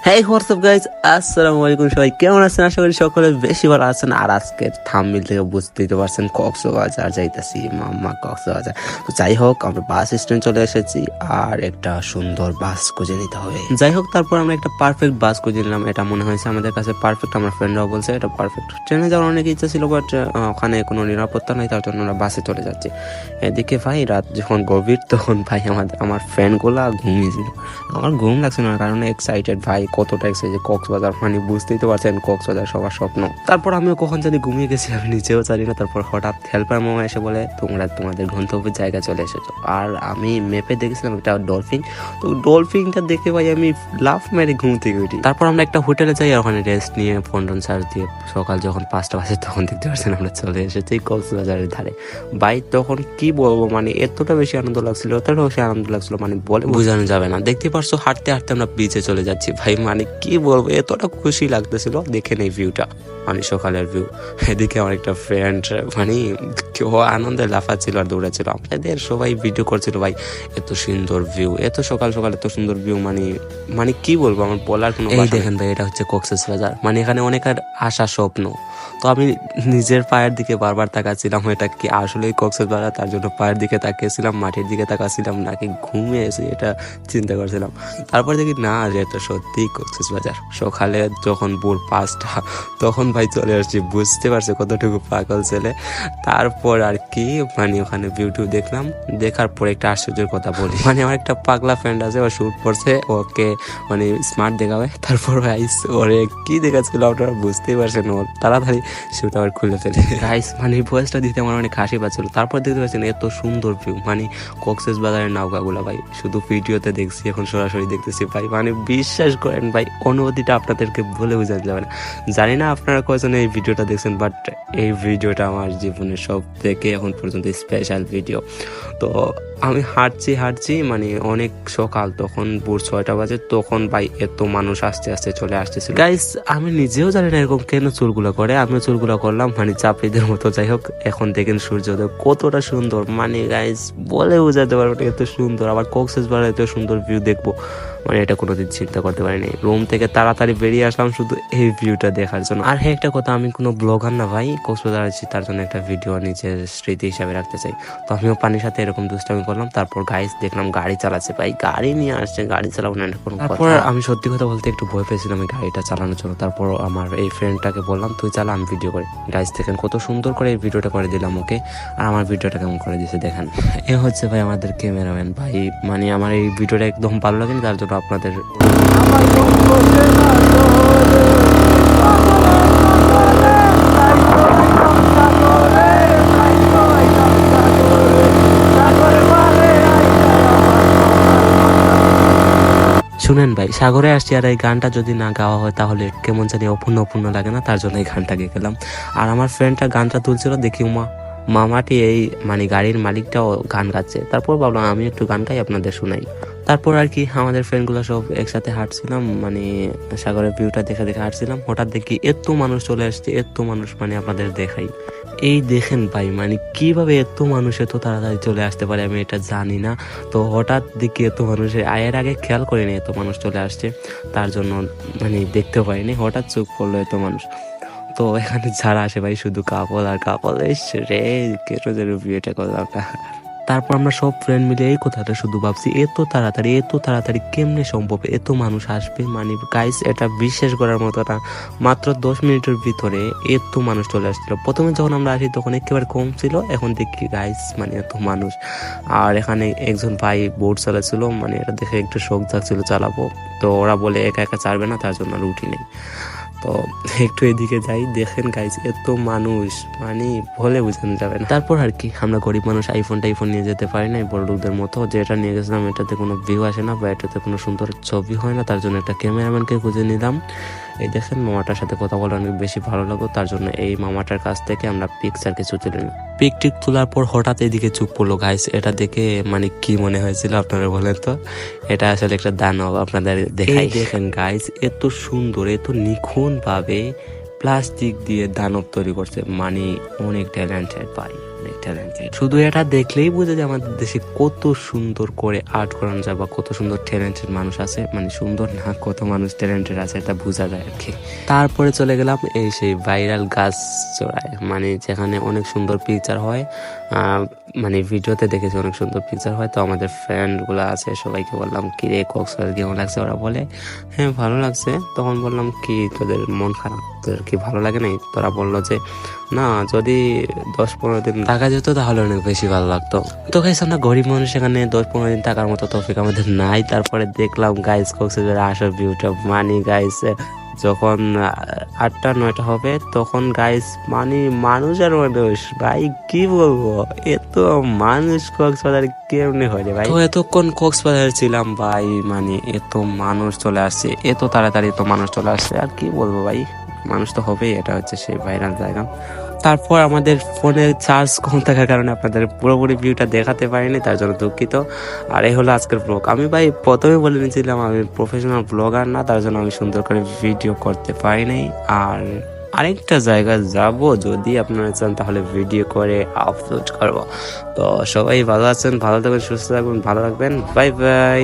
হেই WhatsApp guys, আসসালামু আলাইকুম। সবাই কেমন আছেন? আশা করি সকলে বেশি ভালো আছেন। আর আজকের থাম্বনেল থেকে বুঝতেই তো পারছেন, কক্সবাজার যাইতাছি, মাম্মা কক্সবাজার। তো যাই হোক, আমরা বাস স্ট্যান্ড চলে এসেছি আর একটা সুন্দর বাস খুঁজে নিতে হবে। যাই হোক, তারপর আমরা একটা পারফেক্ট বাস খুঁজে নিলাম। এটা মনে হয়েছে আমাদের কাছে পারফেক্ট। আমার ফ্রেন্ডরাও বলছে এটা পারফেক্ট। ট্রেনে যাওয়ার অনেক ইচ্ছা ছিল, বাট ওখানে কোনো নিরাপত্তা নেই, তার জন্য আমরা বাসে চলে যাচ্ছি। এদিকে ভাই রাত যখন গভীর, তখন ভাই আমার ফ্রেন্ডগুলা ঘুমিয়েছিল। আমার ঘুম লাগছে না, কারণ এক্সাইটেড ভাই, কতটা এক্সাইটেড। কক্সবাজার মানে বুঝতেই তো পারছেন, কক্সবাজার সবার স্বপ্ন। তারপর আমিও কখন জানি ঘুমিয়ে গেছি, আমি নিজেও জানি না। তারপর হঠাৎ হেল্পার মামা এসে বলে তোমরা তোমাদের গন্তব্যের জায়গা চলে এসেছো। আর আমি ম্যাপে দেখেছিলাম একটা ডলফিন, তো ডলফিনটা দেখে ভাই আমি লাফ মেরে ঘুম থেকে উঠি। তারপর আমরা একটা হোটেলে যাই, ওখানে রেস্ট নিয়ে ফোন টোন চার্জ দিয়ে সকাল যখন 5টা বাজে, তখন দেখতে পাচ্ছেন আমরা চলে এসেছি কক্সবাজারের ধারে। ভাই তখন কি বলবো, মানে এতটা বেশি আনন্দ লাগছিল, এতটা বেশি আনন্দ লাগছিল, মানে বলে বোঝানো যাবে না। দেখতে পারছো, হাঁটতে হাঁটতে আমরা বিচে চলে যাচ্ছি ভাই, মানে কি বলবো, এতটা খুশি লাগতেছিল। দেখে নেই ভিউটা, মানে সকালের ভিউ। এদিকে আমার একটা ফ্রেন্ড মানে কেউ আনন্দে লাফাচ্ছিল আর দৌড়াচ্ছিল, আমাদের সবাই ভিডিও করছিল। ভাই এত সুন্দর ভিউ, এত সকাল সকাল এত সুন্দর ভিউ, মানে মানে কি বলবো, আমার বলার কোনো ভাষা নেই। দেখেন ভাই, এটা হচ্ছে কক্সবাজার, মানে এখানে অনেকের আশা স্বপ্ন। তো আমি নিজের পায়ের দিকে বারবার তাকাচ্ছিলাম, এটা কি আসলে কক্সবাজার, তার জন্য পায়ের দিকে তাকিয়েছিলাম, মাটির দিকে তাকাচ্ছিলাম, নাকি ঘুমিয়ে এসে এটা চিন্তা করছিলাম। তারপর দেখি না, যে এটা সত্যি কক্সবাজার। সকালে যখন ভোর 5টা, তখন ভাই চলে আসছি, বুঝতে পারছে কতটুকু পাগল ছেলে। তারপর আর কি, মানে ওখানে ভিউটিউ দেখলাম, দেখার পর একটা আশ্চর্যের কথা বলি, মানে আমার একটা পাগলা ফ্রেন্ড আছে, ও শুট করছে, ওকে মানে স্মার্ট দেখাবে। তারপর গাইস ওরে কি দেখাচ্ছিল আপনারা বুঝতেই পারছেন, ওর তাড়াতাড়ি শুট আবার খুলে ফেলে। গাইস মানে ভয়েসটা দিতে আমার অনেক হাসি পাচ্ছিল। তারপর দেখতে পাচ্ছেন এত সুন্দর ভিউ, মানে কক্সবাজারের নৌকাগুলা ভাই শুধু ভিডিওতে দেখছি, এখন সরাসরি দেখতেছি ভাই, মানে বিশ্বাস করেন ভাই, অনুভূতিটা আপনাদেরকে বলে বোঝাতে যাবে না। জানি না আপনারা কয়জন এই ভিডিওটা দেখছেন, বাট এই ভিডিওটা আমার জীবনের সব থেকে এখন পর্যন্ত স্পেশাল ভিডিও। তো আমি হাঁটছি, মানে অনেক সকাল, তখন ভোর 6টা বাজে, তখন ভাই এত মানুষ আস্তে আস্তে চলে আসতেছিল। গাইস আমি নিজেও জানি না এরকম কেন চুলগুলা করে, আমিও চুলগুলা করলাম, মানে চাপড়িদের মতো। যাই হোক, এখন দেখেন সূর্যোদয় কতটা সুন্দর, মানে গাইস বলে বোঝাতে পারবো না, এত সুন্দর। আবার কক্সবাজারে এত সুন্দর ভিউ দেখবো, মানে এটা কোনোদিন চিন্তা করতে পারিনি। রুম থেকে তাড়াতাড়ি বেরিয়ে আসলাম শুধু এই ভিউটা দেখার জন্য। আর হ্যাঁ, একটা কথা, আমি কোনো ব্লগার না ভাই, কক্সবাজার আছি, তার জন্য একটা ভিডিও নিজের স্মৃতি হিসাবে রাখতে চাই। তো আমিও পানির সাথে এরকম দুষ্টামি করলাম। তারপর গাইস দেখলাম গাড়ি চালাচ্ছে, ভাই গাড়ি নিয়ে আসছে, গাড়ি চালাবো না কোনো কথা। তারপর আমি সত্যি কথা বলতে একটু ভয় পেয়েছিলাম এই গাড়িটা চালানোর জন্য। তারপর আমার এই ফ্রেন্ডটাকে বললাম তুই চালা, আমি ভিডিও করি। গাইস দেখেন কত সুন্দর করে এই ভিডিওটা করে দিলাম ওকে, আর আমার ভিডিওটা কেমন করে দিয়েছে দেখেন। এ হচ্ছে ভাই আমাদের ক্যামেরাম্যান ভাই, মানে আমার এই ভিডিওটা একদম ভালো লাগেনি, তার জন্য আপনাদের শুনেন ভাই, সাগরে আসছি, আর এই গানটা যদি না গাওয়া হয় তাহলে কেমন জানি অপূর্ণ অপূর্ণ লাগে না, তার জন্য এই গানটা গেয়ে গেলাম। আর আমার ফ্রেন্ডটা গানটা তুলছিল, দেখি মামাটি এই মানে গাড়ির মালিকটাও গান গাচ্ছে। তারপর ভাবলাম আমি একটু গান গাই, আপনাদের শোনাই। তারপর আর কি আমাদের ফ্রেন্ডগুলো সব একসাথে হাঁটছিলাম, মানে সাগরের ভিউটা দেখে দেখে হাঁটছিলাম। হঠাৎ দেখি এত মানুষ চলে আসছে, এত মানুষ, মানে আপনাদের দেখাই, এই দেখেন ভাই, মানে কিভাবে এত মানুষ এত তাড়াতাড়ি চলে আসতে পারে আমি এটা জানি না। তো হঠাৎ দেখি এত মানুষের, আয়ের আগে খেয়াল করিনি এত মানুষ চলে আসছে, তার জন্য মানে দেখতেও পাইনি, হঠাৎ চোখ পড়লো এত মানুষ। তো এখানে যারা আসে ভাই শুধু কাপল আর কাপল, রে কেটো যে বিয়েটা করলাম না। তারপর আমরা সব ফ্রেন্ড মিলে এই কথাটা শুধু ভাবছি, এত তাড়াতাড়ি কেমনে সম্ভব, এত মানুষ আসবে, মানে গাইস এটা বিশ্বাস করার মতো না। মাত্র 10 মিনিটের ভিতরে এত মানুষ চলে আসছিল। প্রথমে যখন আমরা আসি তখন একেবারে কম ছিল, এখন দেখি গাইস মানে এত মানুষ। আর এখানে একজন ভাই বোট চালাচ্ছিল, মানে এটা দেখে একটু শখ জাগছিল চালাবো, তো ওরা বলে একা একা চারবে না, তার জন্য আর উঠি নেই। তো একটু এদিকে যাই, দেখেন গাইস এত মানুষ, মানে বলে বোঝানো যাবে না। তারপর আর কি আমরা গরিব মানুষ আইফোন নিয়ে যেতে পারি না, বড় লোকদের মতো। যেটা নিয়ে গেছিলাম এটাতে কোনো ভিউ আসে না, বা এটাতে কোনো সুন্দর ছবি হয় না, তার জন্য একটা ক্যামেরাম্যানকে খুঁজে নিলাম। এই দেখেন মামাটার সাথে কথা বলে অনেক বেশি ভালো লাগলো, তার জন্য এই মামাটার কাছ থেকে আমরা পিকচার কিছু তুলে নিই। পিক তোলার পর হঠাৎ এদিকে চুপ পড়লো গাইস, এটা দেখে মানে কি মনে হয়েছিল আপনারা বলেন তো? এটা আসলে একটা দানব, আপনাদের দেখাই। দেখেন গাইস এত সুন্দর, এত নিখুঁত ভাবে প্লাস্টিক দিয়ে দানব তৈরি করছে, মানে অনেক ট্যালেন্টেড ভাই, অনেক ট্যালেন্টেড। শুধু এটা দেখলেই বোঝা যায় আমাদের দেশে কত সুন্দর করে আর্ট করানো যায় বা কত সুন্দর ট্যালেন্টেড মানুষ আছে, মানে সুন্দর না, কত মানুষ ট্যালেন্টেড আছে এটা বোঝা যায় আর কি। তারপরে চলে গেলাম এই সেই ভাইরাল গাছ চড়ায়, মানে যেখানে অনেক সুন্দর পিকচার হয়, মানে ভিডিওতে দেখেছি অনেক সুন্দর পিকচার হয়। তো আমাদের ফ্রেন্ডগুলো আছে, সবাইকে বললাম কি রে কক্সবাজার কেমন লাগছে, ওরা বলে হ্যাঁ ভালো লাগছে। তখন বললাম কি তোদের মন খারাপ, তোদের কি ভালো লাগে নাই? তোরা বললো যে না, যদি 10-15 দিন থাকা যেত তাহলে অনেক বেশি ভালো লাগতো। তো গাইস আমরা গরিব মানুষ, এখানে 10-15 দিন থাকার মতো তৌফিক আমাদের নাই। তারপরে দেখলাম গাইস কক্সবাজারের আসল ভিউটা, মানে গাইস যখন 8টা-9টা হবে তখন গাইস মানে মানুষ আর মানুষ, ভাই কি বলবো, এত মানুষ কক্সবাজারে কেমনে হয় রে ভাই। তো এতক্ষণ কক্সবাজারে ছিলাম ভাই, মানে এত মানুষ চলে আসছে, এত তাড়াতাড়ি এত মানুষ চলে আসছে, আর কি বলবো ভাই, মানুষ তো হবেই, এটা হচ্ছে সেই ভাইরাল জায়গা। তারপর আমাদের ফোনে চার্জ কম থাকার কারণে আপনাদের পুরোপুরি ভিউটা দেখাতে পারিনি, তার জন্য দুঃখিত। আর এই হলো আজকের ব্লগ। আমি ভাই প্রথমে বলে নিয়েছিলাম আমি প্রফেশনাল ব্লগার না, তার জন্য আমি সুন্দর করে ভিডিও করতে পারিনি। আর আরেকটা জায়গায় যাব, যদি আপনারা চান তাহলে ভিডিও করে আপলোড করব। তো সবাই ভালো আছেন, ভালো থাকবেন, সুস্থ থাকবেন, ভালো রাখবেন, বাই বাই।